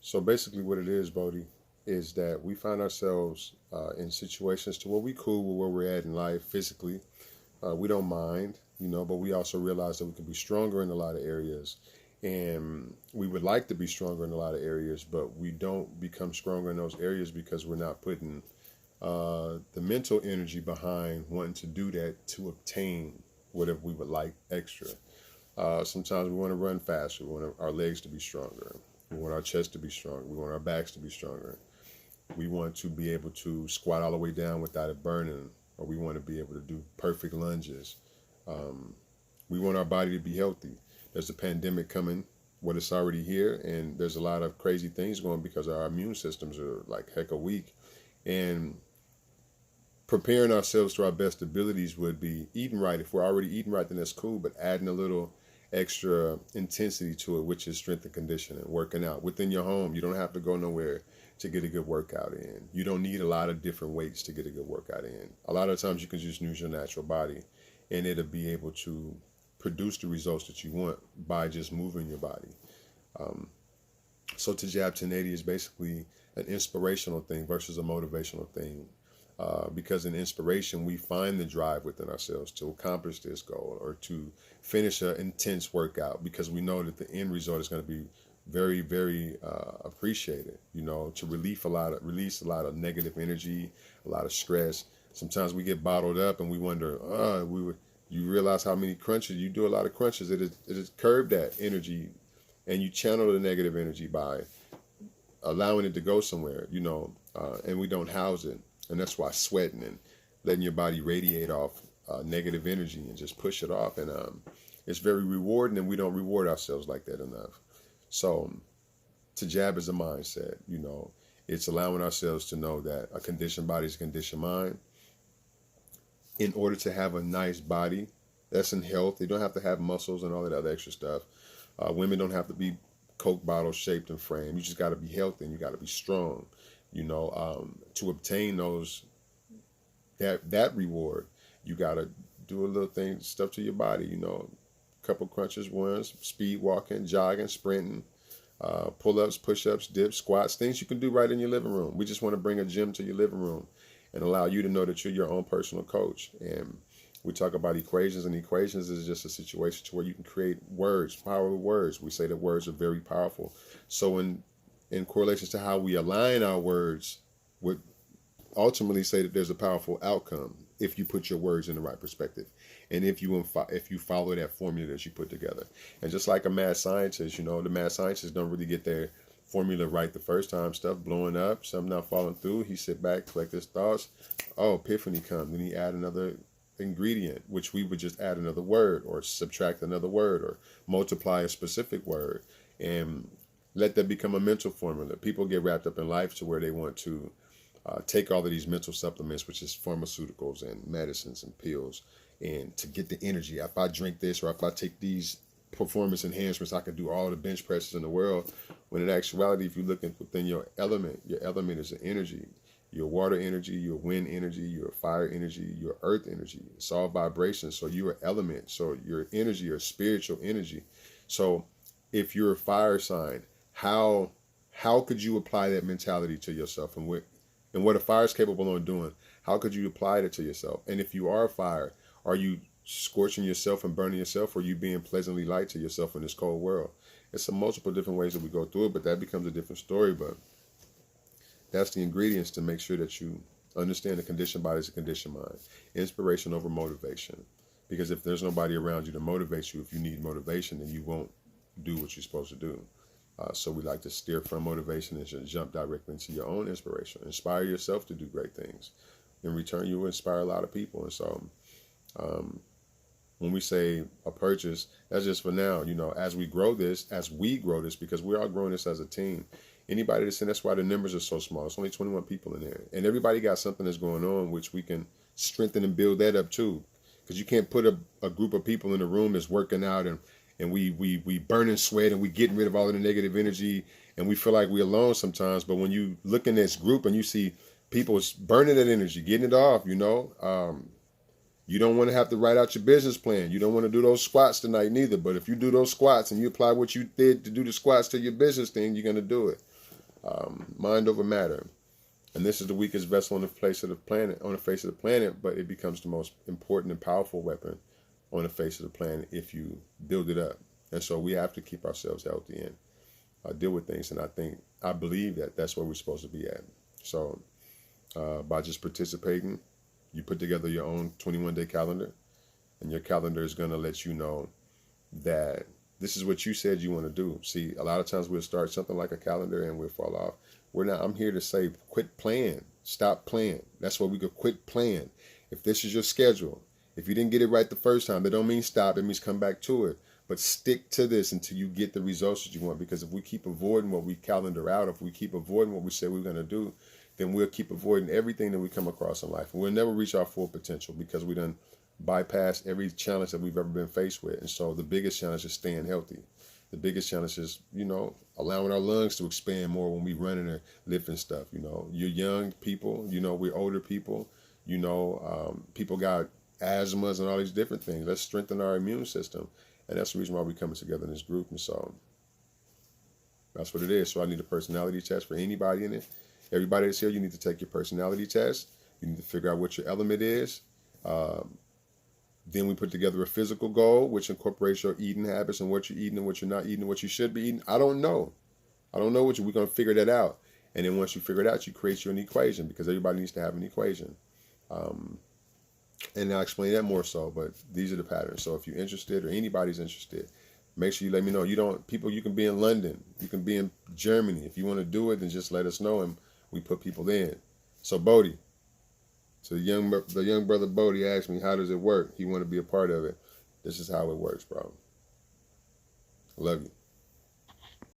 So basically, what it is, Bodie, is that we find ourselves in situations to where we cool with where we're at in life physically. We don't mind, but we also realize that we can be stronger in a lot of areas, and we would like to be stronger in a lot of areas, but we don't become stronger in those areas because we're not putting the mental energy behind wanting to do that to obtain whatever we would like extra. Sometimes we want to run faster. We want our legs to be stronger. We want our chest to be stronger. We want our backs to be stronger. We want to be able to squat all the way down without it burning, or we want to be able to do perfect lunges. Um, we want our body to be healthy. There's a pandemic coming, what it's already here, and there's a lot of crazy things going because our immune systems are like heck a weak. And preparing ourselves to our best abilities would be eating right. If we're already eating right, then that's cool, but adding a little extra intensity to it, which is strength and conditioning, working out within your home. You don't have to go nowhere to get a good workout in. You don't need a lot of different weights to get a good workout in. A lot of times you can just use your natural body and it'll be able to produce the results that you want by just moving your body. Um, so TiJAB 1080 is basically an inspirational thing versus a motivational thing. Because in inspiration, we find the drive within ourselves to accomplish this goal or to finish an intense workout because we know that the end result is going to be very, very appreciated. To release a lot of negative energy, a lot of stress. Sometimes we get bottled up and we wonder, you realize how many crunches you do. A lot of crunches. It is curb that energy, and you channel the negative energy by allowing it to go somewhere. And we don't house it. And that's why sweating and letting your body radiate off negative energy and just push it off. And it's very rewarding, and we don't reward ourselves like that enough. So to jab is a mindset. It's allowing ourselves to know that a conditioned body is a conditioned mind. In order to have a nice body that's in health, they don't have to have muscles and all that other extra stuff. Women don't have to be Coke bottle shaped and framed. You just got to be healthy and you got to be strong. To obtain that reward, you gotta do a little stuff to your body. A couple crunches, ones, speed walking, jogging, sprinting, pull-ups, push-ups, dips, squats, things you can do right in your living room. We just want to bring a gym to your living room and allow you to know that you're your own personal coach. And we talk about equations, and equations is just a situation to where you can create words, power of words. We say that words are very powerful. So in correlations to how we align our words would ultimately say that there's a powerful outcome if you put your words in the right perspective and if you follow that formula that you put together. And just like a mad scientist, the mad scientists don't really get their formula right the first time. Stuff blowing up, something not falling through, he sit back, collect his thoughts, epiphany comes, then he add another ingredient, which we would just add another word or subtract another word or multiply a specific word and let that become a mental formula. People get wrapped up in life to where they want to take all of these mental supplements, which is pharmaceuticals and medicines and pills, and to get the energy. If I drink this or if I take these performance enhancements, I can do all the bench presses in the world. When in actuality, if you're looking within your element is the energy. Your water energy, your wind energy, your fire energy, your earth energy. It's all vibration. So you're an element. So your energy, your spiritual energy. So if you're a fire sign, how could you apply that mentality to yourself and what a fire is capable of doing? How could you apply it to yourself? And if you are a fire, are you scorching yourself and burning yourself, or are you being pleasantly light to yourself in this cold world? It's a multiple different ways that we go through it, but that becomes a different story. But that's the ingredients to make sure that you understand the conditioned body is a conditioned mind. Inspiration over motivation. Because if there's nobody around you to motivate you, if you need motivation, then you won't do what you're supposed to do. So we like to steer from motivation and just jump directly into your own inspiration. Inspire yourself to do great things. In return, you will inspire a lot of people. And so when we say a purchase, that's just for now. As we grow this, because we're all growing this as a team. Anybody that's in, that's why the numbers are so small. It's only 21 people in there. And everybody got something that's going on, which we can strengthen and build that up too. Because you can't put a group of people in a room that's working out and we burning sweat and we getting rid of all of the negative energy and we feel like we're alone sometimes. But when you look in this group and you see people burning that energy, getting it off, you don't want to have to write out your business plan. You don't want to do those squats tonight neither. But if you do those squats and you apply what you did to do the squats to your business thing, you're going to do it. Mind over matter. And this is the weakest vessel on the face of the planet, but it becomes the most important and powerful weapon on the face of the planet if you build it up. And so we have to keep ourselves healthy and deal with things. And I believe that that's where we're supposed to be at. So by just participating, you put together your own 21-day calendar, and your calendar is going to let you know that this is what you said you want to do. See, a lot of times we'll start something like a calendar and we'll fall off. I'm here to say, quit playing. Stop playing. That's where we go. Quit playing. If this is your schedule, if you didn't get it right the first time, that don't mean stop. It means come back to it. But stick to this until you get the results that you want. Because if we keep avoiding what we calendar out, if we keep avoiding what we say we're going to do, then we'll keep avoiding everything that we come across in life. And we'll never reach our full potential because we done bypassed every challenge that we've ever been faced with. And so the biggest challenge is staying healthy. The biggest challenge is, allowing our lungs to expand more when we running and lifting stuff. You're young people, we're older people, people got asthmas and all these different things. Let's strengthen our immune system. And that's the reason why we're coming together in this group. And so that's what it is. So I need a personality test for anybody in it. Everybody that's here, you need to take your personality test. You need to figure out what your element is. Then we put together a physical goal, which incorporates your eating habits and what you're eating and what you're not eating and what you should be eating. I don't know we're going to figure that out. And then once you figure it out, you create your own equation, because everybody needs to have an equation. And I'll explain that more so, but these are the patterns. So if you're interested or anybody's interested, make sure you let me know. You can be in London. You can be in Germany. If you want to do it, then just let us know and we put people in. So Bodie. So the young brother Bodie asked me, how does it work? He want to be a part of it. This is how it works, bro. I love you.